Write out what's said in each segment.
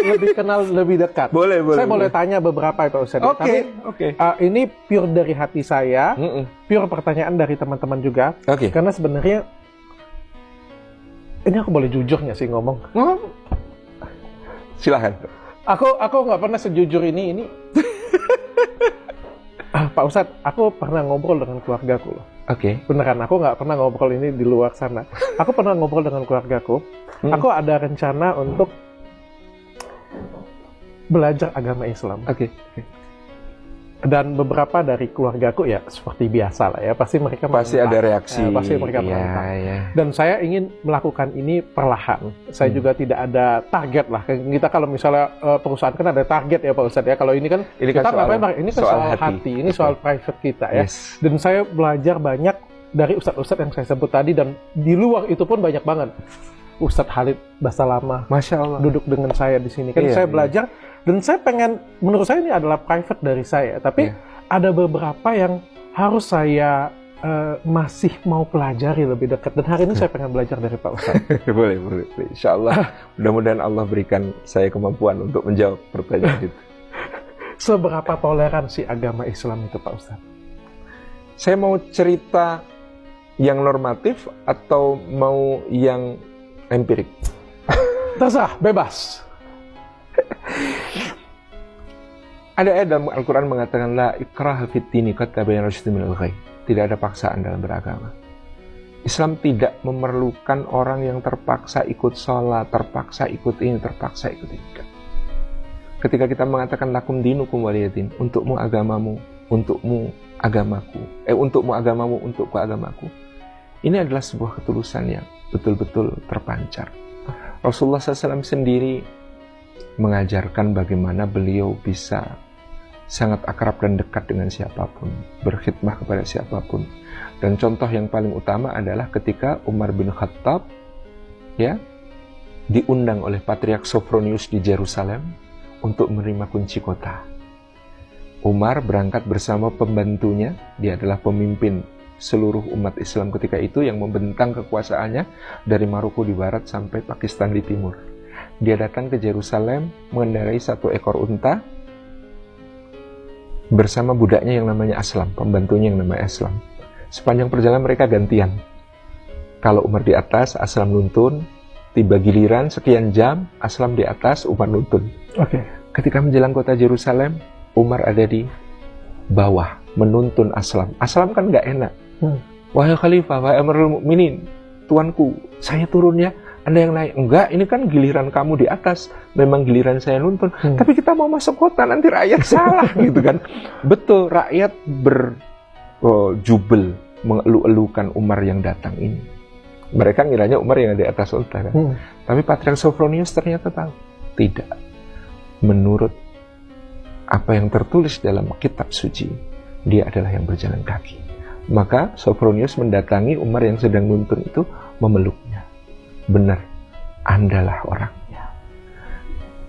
lebih kenal lebih dekat. Boleh. Saya boleh tanya beberapa Pak Ustadz. Oke. Ini pure dari hati saya, pure pertanyaan dari teman-teman juga. Oke. Karena sebenarnya ini aku boleh jujur nggak sih ngomong? Silahkan. Aku nggak pernah sejujur ini. Pak Ustadz, aku pernah ngobrol dengan keluargaku loh. Oke. Beneran, aku nggak pernah ngobrol ini di luar sana. Aku pernah ngobrol dengan keluargaku. Aku ada rencana untuk belajar agama Islam. Oke. Dan beberapa dari keluargaku ya seperti biasa lah ya, pasti mereka ada reaksi. Pasti mereka menentang. Dan saya ingin melakukan ini perlahan. Saya juga tidak ada target lah. Kita kalau misalnya perusahaan kan ada target ya Pak Ustadz ya. Kalau ini kan kita ini kan soal hati. Ini soal private kita ya. Yes. Dan saya belajar banyak dari ustadz-ustadz yang saya sebut tadi, dan di luar itu pun banyak banget. Ustadz Khalid Basalamah, Masya Allah, duduk dengan saya di sini. Kan saya belajar, dan saya pengen, menurut saya ini adalah private dari saya. Tapi ada beberapa yang harus saya masih mau pelajari lebih dekat. Dan hari ini saya pengen belajar dari Pak Ustadz. boleh. Insya Allah, mudah-mudahan Allah berikan saya kemampuan untuk menjawab pertanyaan itu. Seberapa toleransi agama Islam itu Pak Ustadz? Saya mau cerita yang normatif atau mau yang empirik? Terserah, bebas. Ada ayat dalam Al-Quran mengatakan la ikraha fid dini qad tabayyana rusydu minal ghayy. Tidak ada paksaan dalam beragama. Islam tidak memerlukan orang yang terpaksa ikut sholat, terpaksa ikut ini, terpaksa ikut ini. Ketika kita mengatakan lakum dinukum waliyadin, untukmu agamamu, untukmu agamaku, untukmu agamamu, untukku agamaku. Ini adalah sebuah ketulusan yang betul-betul terpancar. Rasulullah SAW sendiri mengajarkan bagaimana beliau bisa sangat akrab dan dekat dengan siapapun, berkhidmah kepada siapapun. Dan contoh yang paling utama adalah ketika Umar bin Khattab diundang oleh Patriark Sophronius di Yerusalem untuk menerima kunci kota. Umar berangkat bersama pembantunya, dia adalah pemimpin seluruh umat Islam ketika itu yang membentang kekuasaannya dari Maroko di barat sampai Pakistan di timur. Dia datang ke Yerusalem mengendarai 1 ekor unta bersama budaknya yang namanya Aslam, pembantunya yang namanya Aslam. Sepanjang perjalanan mereka gantian. Kalau Umar di atas, Aslam nuntun. Tiba giliran sekian jam, Aslam di atas, Umar nuntun. Ketika menjelang kota Yerusalem, Umar ada di bawah menuntun Aslam. Aslam kan nggak enak. Wahai Khalifah, wahai Amirul Mukminin, tuanku, saya turun ya, Anda yang naik. Enggak, ini kan giliran kamu di atas. Memang giliran saya nuntun. Tapi kita mau masuk kota, nanti rakyat salah gitu kan. Betul, rakyat berjubel mengeluh-elukan Umar yang datang ini. Mereka ngiranya Umar yang ada di atas unta kan. Tapi Patriark Sophronius ternyata tahu. Tidak. Menurut apa yang tertulis dalam kitab suci, dia adalah yang berjalan kaki. Maka Sophronius mendatangi Umar yang sedang nuntun itu, memeluknya. Benar, Andalah orangnya.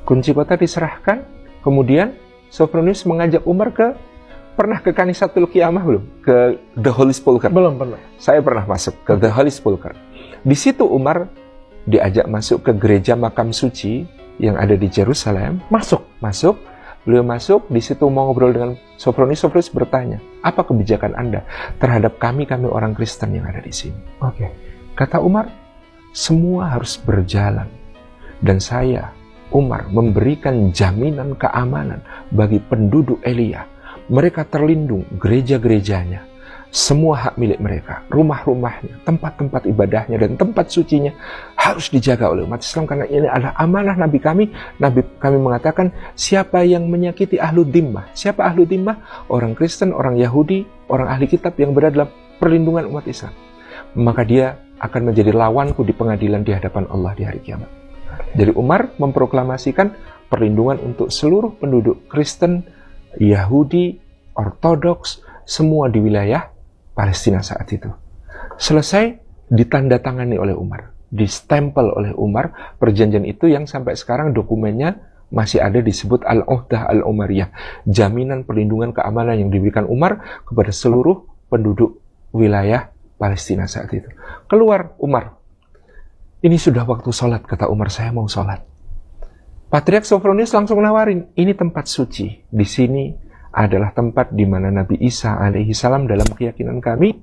Kunci kota diserahkan, kemudian Sophronius mengajak Umar pernah ke Kanisatul Qiyamah belum? Ke The Holy Sepulchre? Belum pernah. Saya pernah masuk ke The Holy Sepulchre. Di situ Umar diajak masuk ke gereja makam suci yang ada di Yerusalem. Masuk. Beliau masuk, di situ mau ngobrol dengan Sophronius. Sophronius bertanya, apa kebijakan Anda terhadap kami orang Kristen yang ada di sini? Kata Umar, semua harus berjalan. Dan saya, Umar, memberikan jaminan keamanan bagi penduduk Elia. Mereka terlindung, gereja-gerejanya, semua hak milik mereka, rumah-rumahnya, tempat-tempat ibadahnya, dan tempat sucinya harus dijaga oleh umat Islam, karena ini adalah amanah Nabi kami. Nabi kami mengatakan, siapa yang menyakiti ahlu dhimmah? Siapa ahlu dhimmah? Orang Kristen, orang Yahudi, orang ahli kitab yang berada dalam perlindungan umat Islam. Maka dia akan menjadi lawanku di pengadilan di hadapan Allah di hari kiamat. Jadi Umar memproklamasikan perlindungan untuk seluruh penduduk Kristen, Yahudi, Ortodoks, semua di wilayah Palestina saat itu. Selesai, ditandatangani oleh Umar, distempel oleh Umar, perjanjian itu yang sampai sekarang dokumennya masih ada, disebut Al-Uhdah Al-Umariyah, jaminan perlindungan keamanan yang diberikan Umar kepada seluruh penduduk wilayah Palestina saat itu. Keluar Umar, ini sudah waktu sholat, kata Umar, saya mau sholat. Patriark Sophronius langsung nawarin, ini tempat suci. Di sini adalah tempat di mana Nabi Isa alaihi salam dalam keyakinan kami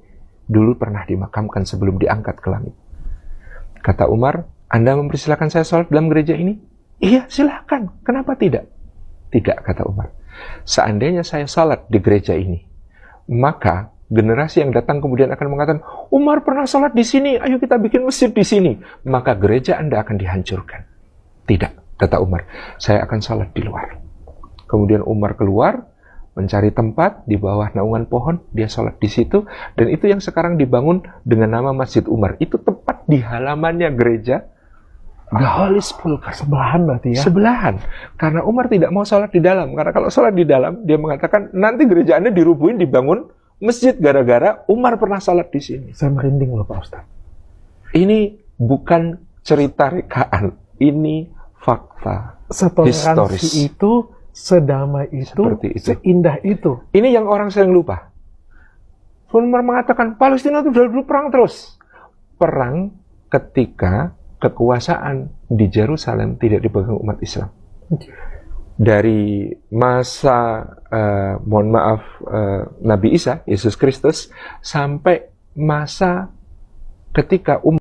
dulu pernah dimakamkan sebelum diangkat ke langit. Kata Umar, Anda mempersilahkan saya sholat dalam gereja ini? Iya, silahkan. Kenapa tidak? Tidak, kata Umar. Seandainya saya sholat di gereja ini, maka generasi yang datang kemudian akan mengatakan, Umar pernah sholat di sini, ayo kita bikin masjid di sini. Maka gereja Anda akan dihancurkan. Tidak, kata Umar. Saya akan sholat di luar. Kemudian Umar keluar, mencari tempat di bawah naungan pohon, dia sholat di situ, dan itu yang sekarang dibangun dengan nama Masjid Umar. Itu tepat di halamannya gereja The Holy Sepulchre. Sebelahan berarti ya? Sebelahan. Karena Umar tidak mau sholat di dalam. Karena kalau sholat di dalam, dia mengatakan, nanti gereja Anda dirubuhin, dibangun masjid gara-gara Umar pernah sholat di sini. Saya merinding loh Pak Ustadz. Ini bukan cerita rekaan. Ini fakta historis. Setoleransi itu, sedamai itu, seindah itu. Ini yang orang sering lupa. Umar mengatakan, Palestina itu dulu perang terus. Perang ketika kekuasaan di Yerusalem tidak dipegang umat Islam. Dari masa, Nabi Isa, Yesus Kristus, sampai masa ketika umat